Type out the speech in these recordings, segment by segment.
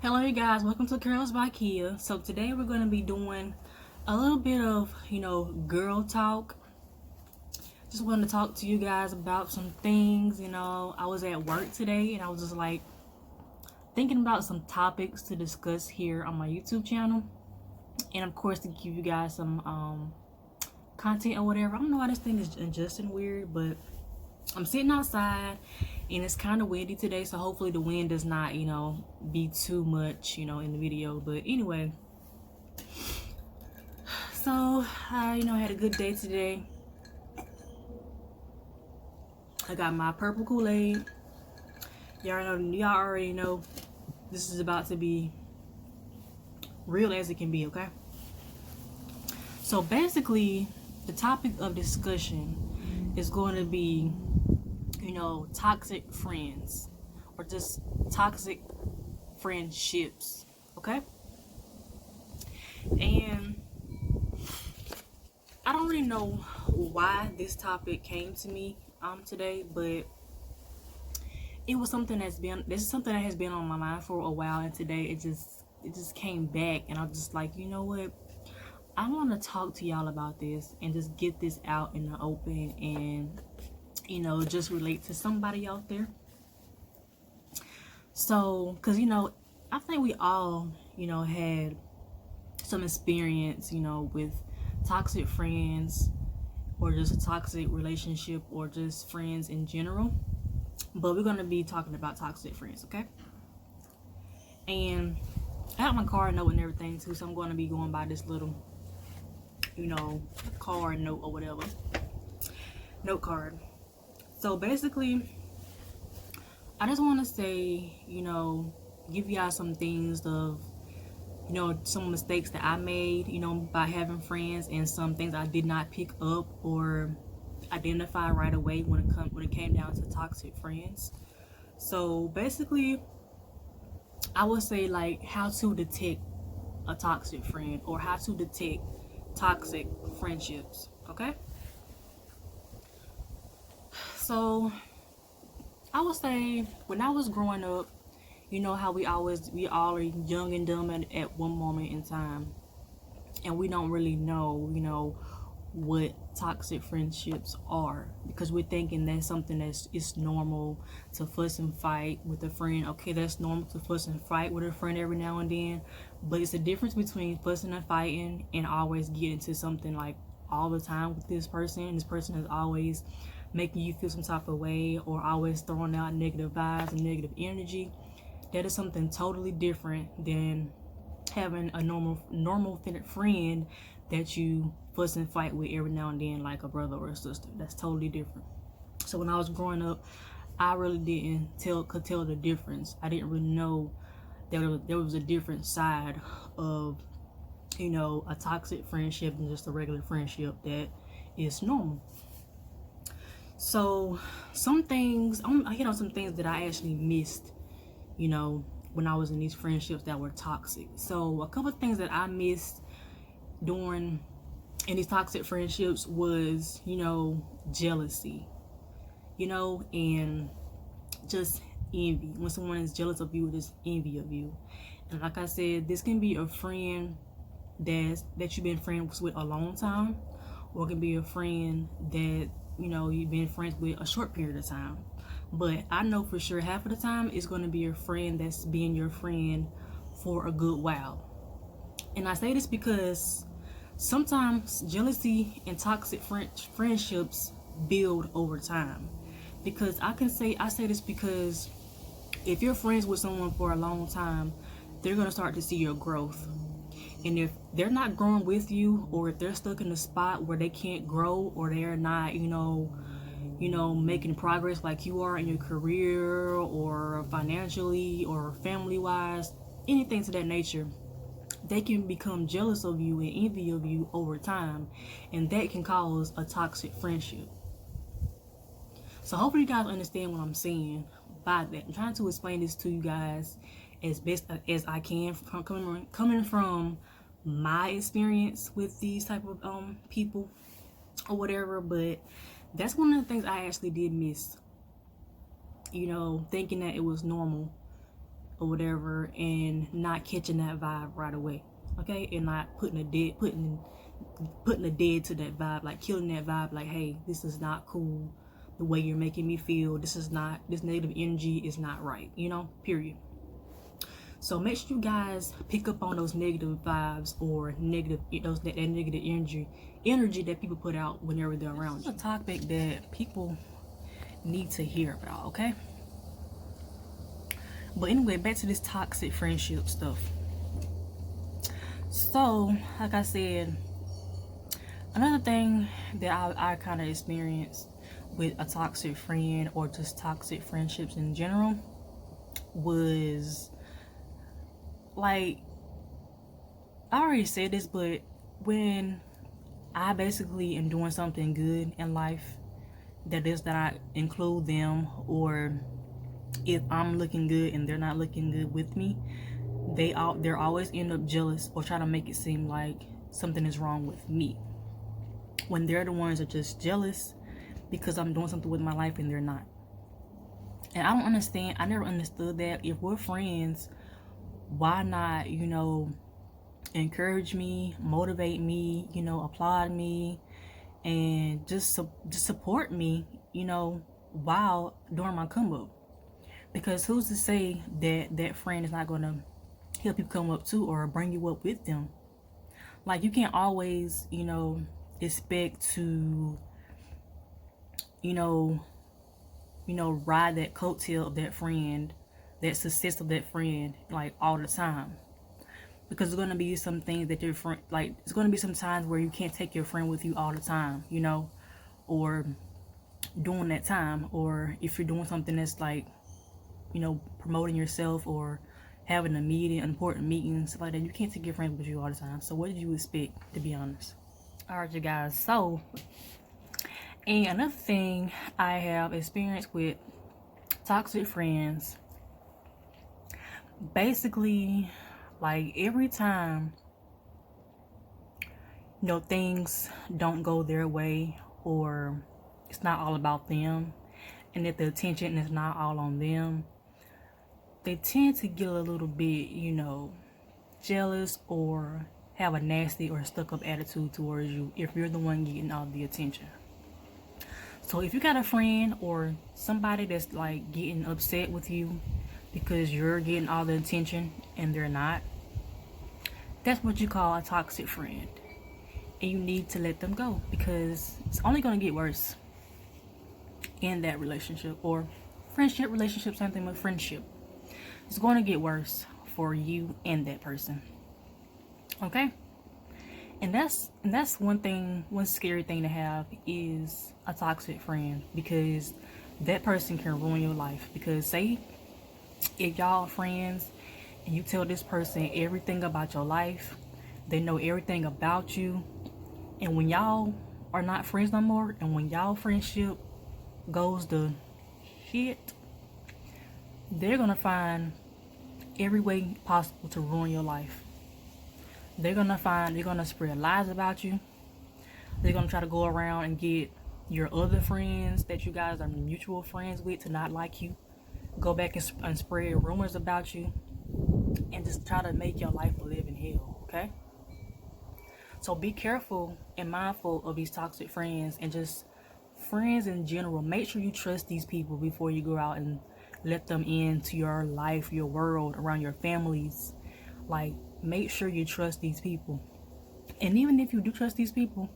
Hello you guys, welcome to Curls by Kia. So today we're going to be doing a little bit of, girl talk. Just wanted to talk to you guys about some things. I was at work today and I was just like thinking about some topics to discuss here on my YouTube channel. And of course to give you guys some content or whatever. I don't know why this thing is adjusting weird, but I'm sitting outside and it's kind of windy today, so hopefully the wind does not, be too much, in the video. But anyway, so I, had a good day today. I got my purple Kool-Aid. Y'all already know this is about to be real as it can be, okay? So basically, the topic of discussion is going to be toxic friends or just toxic friendships, okay? And I don't really know why this topic came to me today, but it was something this is something that has been on my mind for a while, and today it just came back, and I'm just like, you know what, I want to talk to y'all about this and just get this out in the open and just relate to somebody out there. So, because, I think we all, had some experience, with toxic friends or just a toxic relationship or just friends in general. But we're going to be talking about toxic friends, okay? And I have my card note and everything too, so I'm going to be going by this little, card note or whatever. Note card. So basically, I just want to say, give y'all some things of, some mistakes that I made, by having friends, and some things I did not pick up or identify right away when it came down to toxic friends. So basically, I would say like how to detect a toxic friend or how to detect toxic friendships, okay? So I would say when I was growing up, how we all are young and dumb at one moment in time, and we don't really know, what toxic friendships are, because we're thinking that's something it's normal to fuss and fight with a friend. Okay, that's normal to fuss and fight with a friend every now and then, but it's a difference between fussing and fighting and always getting to something like all the time with this person, and this person is always making you feel some type of way or always throwing out negative vibes and negative energy. That is something totally different than having a normal friend that you fuss and fight with every now and then, like a brother or a sister. That's totally different. So when I was growing up, I really could tell the difference. I didn't really know that there was a different side of a toxic friendship than just a regular friendship that is normal. So some things I hit on some things that I actually missed, when I was in these friendships that were toxic. So a couple of things that I missed during in these toxic friendships was, jealousy, and just envy. When someone is jealous of you, just envy of you. And like I said, this can be a friend that you've been friends with a long time, or it can be a friend that you've been friends with a short period of time. But I know for sure half of the time it's going to be your friend that's being your friend for a good while. And I say this because sometimes jealousy and toxic friendships build over time. Because I say this because if you're friends with someone for a long time, they're going to start to see your growth. And if they're not growing with you, or if they're stuck in a spot where they can't grow, or they're not, making progress like you are in your career or financially or family wise, anything to that nature, they can become jealous of you and envy of you over time, and that can cause a toxic friendship. So hopefully you guys understand what I'm saying by that. I'm trying to explain this to you guys as best as I can, coming from my experience with these type of people or whatever. But that's one of the things I actually did miss, thinking that it was normal or whatever, and not catching that vibe right away, okay, and not putting a dead to that vibe, like killing that vibe, like, hey, this is not cool, the way you're making me feel, this negative energy is not right, period. So make sure you guys pick up on those negative vibes or that negative energy that people put out whenever they're around you. It's a topic that people need to hear about, okay? But anyway, back to this toxic friendship stuff. So, like I said, another thing that I kind of experienced with a toxic friend, or just toxic friendships in general, was, like, I already said this, but when I basically am doing something good in life that does not include them, or if I'm looking good and they're not looking good with me, they're always end up jealous or try to make it seem like something is wrong with me, when they're the ones that are just jealous because I'm doing something with my life and they're not. And I never understood that. If we're friends, why not, encourage me, motivate me, applaud me, and just support me, while during my come up. Because who's to say that that friend is not going to help you come up too, or bring you up with them? Like, you can't always, expect to, ride that coattail of that friend, that success of that friend, like, all the time. Because there's going to be some things that your friend, like, it's going to be some times where you can't take your friend with you all the time, or during that time, or if you're doing something that's like, promoting yourself or having important meetings, stuff like that, you can't take your friends with you all the time. So what did you expect, to be honest? All right, you guys. So, and another thing I have experienced with toxic friends, basically, like, every time, things don't go their way, or it's not all about them, and that the attention is not all on them, they tend to get a little bit, jealous, or have a nasty or stuck-up attitude towards you if you're the one getting all the attention. So if you got a friend or somebody that's, like, getting upset with you because you're getting all the attention and they're not, that's what you call a toxic friend. And you need to let them go, because it's only going to get worse in that relationship, or friendship, relationship, same thing with friendship. It's going to get worse for you and that person. Okay? And that's one scary thing to have, is a toxic friend, because that person can ruin your life. Because say if y'all are friends and you tell this person everything about your life, they know everything about you, and when y'all are not friends no more, and when y'all friendship goes to shit, they're gonna find every way possible to ruin your life. They're gonna spread lies about you. They're gonna try to go around and get your other friends that you guys are mutual friends with to not like you, go back and spread rumors about you, and just try to make your life a living hell. Okay? So be careful and mindful of these toxic friends, and just friends in general. Make sure you trust these people before you go out and let them into your life, your world, around your families. Like, make sure you trust these people. And even if you do trust these people,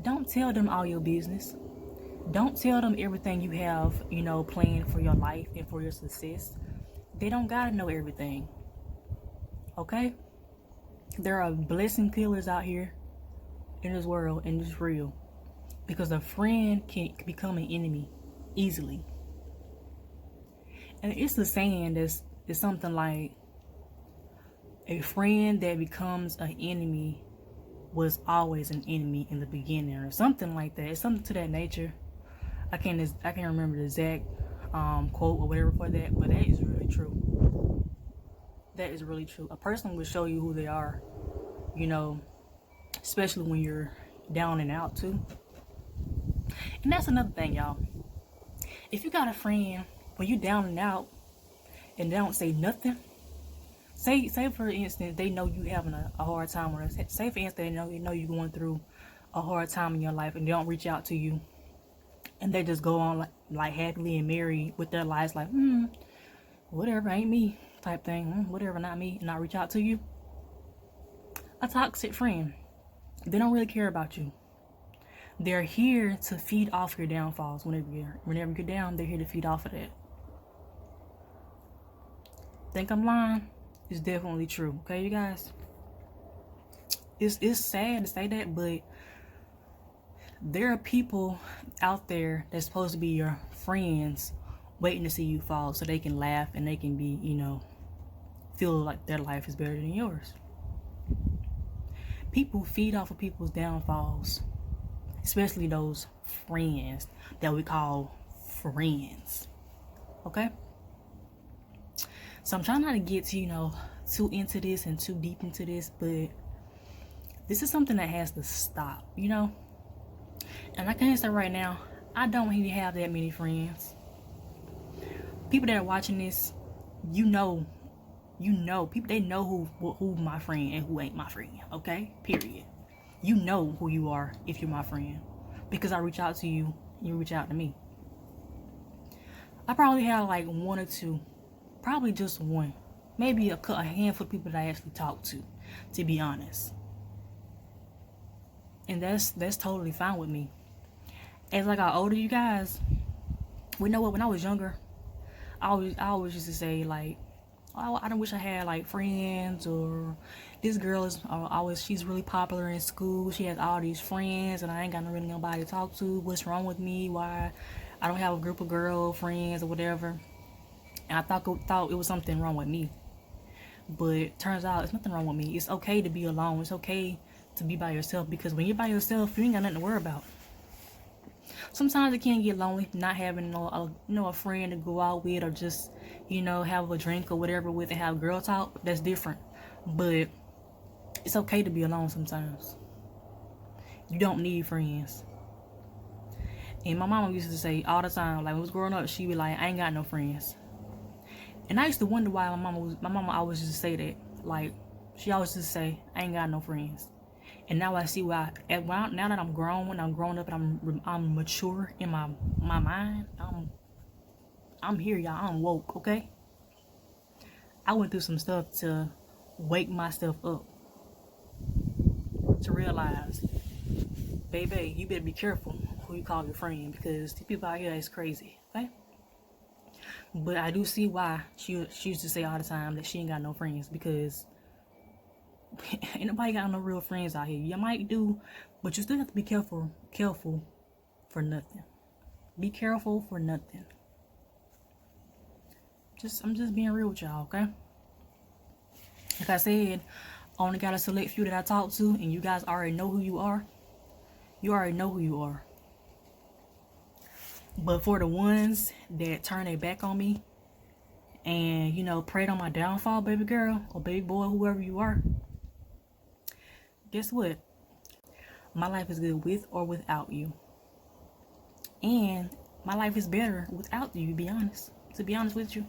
don't tell them all your business. Don't tell them everything you have, planned for your life and for your success. They don't gotta know everything. Okay? There are blessing killers out here in this world, and it's real. Because a friend can become an enemy easily. And it's the saying that's something like, a friend that becomes an enemy was always an enemy in the beginning, or something like that. It's something to that nature. I can't remember the exact quote or whatever for that, but that is really true. That is really true. A person will show you who they are, especially when you're down and out too. And that's another thing, y'all. If you got a friend when you down and out, and they don't say nothing. Say for instance, they know you having a hard time, or say for instance, they know you're going through a hard time in your life, and they don't reach out to you, and they just go on like happily and merry with their lives, like whatever, ain't me type thing, whatever, not me, and not reach out to you. A toxic friend. They don't really care about you. They're here to feed off your downfalls. Whenever you're down, they're here to feed off of that. Think I'm lying? It's definitely true. Okay, you guys? It's sad to say that, but there are people out there that's supposed to be your friends waiting to see you fall so they can laugh and they can be, feel like their life is better than yours. People feed off of people's downfalls, especially those friends that we call friends. Okay? So I'm trying not to get too into this and too deep into this, but this is something that has to stop, And I can't say right now, I don't even have that many friends. People that are watching this, people, they know who my friend and who ain't my friend, okay? Period. You know who you are if you're my friend, because I reach out to you, you reach out to me. I probably have like one or two, probably just one, maybe a handful of people that I actually talk to be honest. And that's totally fine with me. As I got older, you guys, we know what, when I was younger, I always used to say like, oh, I don't wish I had like friends, or this girl is she's really popular in school, she has all these friends and I ain't got really nobody to talk to. What's wrong with me? Why I don't have a group of girl friends or whatever? And I thought it was something wrong with me, but turns out it's nothing wrong with me. It's okay to be alone. It's okay to be by yourself, because when you're by yourself, you ain't got nothing to worry about. Sometimes it can get lonely not having a friend to go out with, or just have a drink or whatever with and have girl talk. That's different, but it's okay to be alone sometimes. You don't need friends. And my mama used to say all the time, like when I was growing up, she be like, I ain't got no friends. And I used to wonder why my mama always used to say that. Like, she always used to say, I ain't got no friends. And now I see why. Now that I'm grown, when I'm grown up and I'm mature in my mind, I'm here, y'all. I'm woke, okay? I went through some stuff to wake myself up, to realize, baby, you better be careful who you call your friend, because the people out here is crazy, okay? But I do see why she used to say all the time that she ain't got no friends, because ain't nobody got no real friends out here. You might do, but you still have to be careful for nothing. Be careful for nothing. I'm just being real with y'all, okay? Like I said, I only got a select few that I talk to, and you guys already know who you are. You already know who you are. But for the ones that turn their back on me and, preyed on my downfall, baby girl or baby boy, whoever you are, guess what? My life is good with or without you. And my life is better without you, to be honest with you.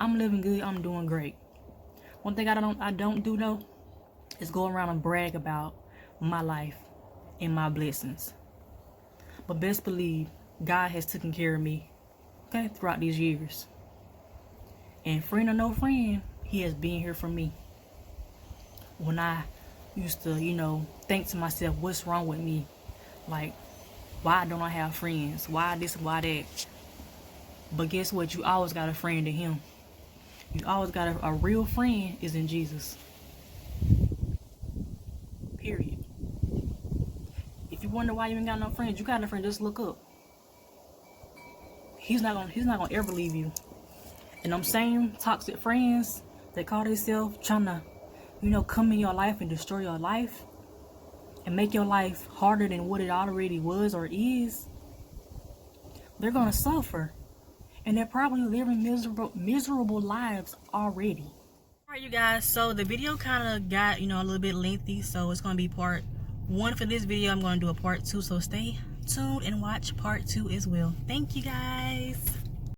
I'm living good. I'm doing great. One thing I don't do though is go around and brag about my life and my blessings. But best believe God has taken care of me, okay, throughout these years. And friend or no friend, he has been here for me. When I used to, think to myself, what's wrong with me? Like, why don't I have friends? Why this, why that? But guess what? You always got a friend in him. You always got a real friend is in Jesus. Period. If you wonder why you ain't got no friends, you got no friend, just look up. He's not gonna ever leave you. And I'm saying toxic friends that call themselves trying to, come in your life and destroy your life and make your life harder than what it already was or is, they're gonna suffer. And they're probably living miserable lives already. Alright, you guys, so the video kind of got, a little bit lengthy, so it's going to be part 1 for this video. I'm going to do a part 2, so stay tuned and watch part 2 as well. Thank you, guys.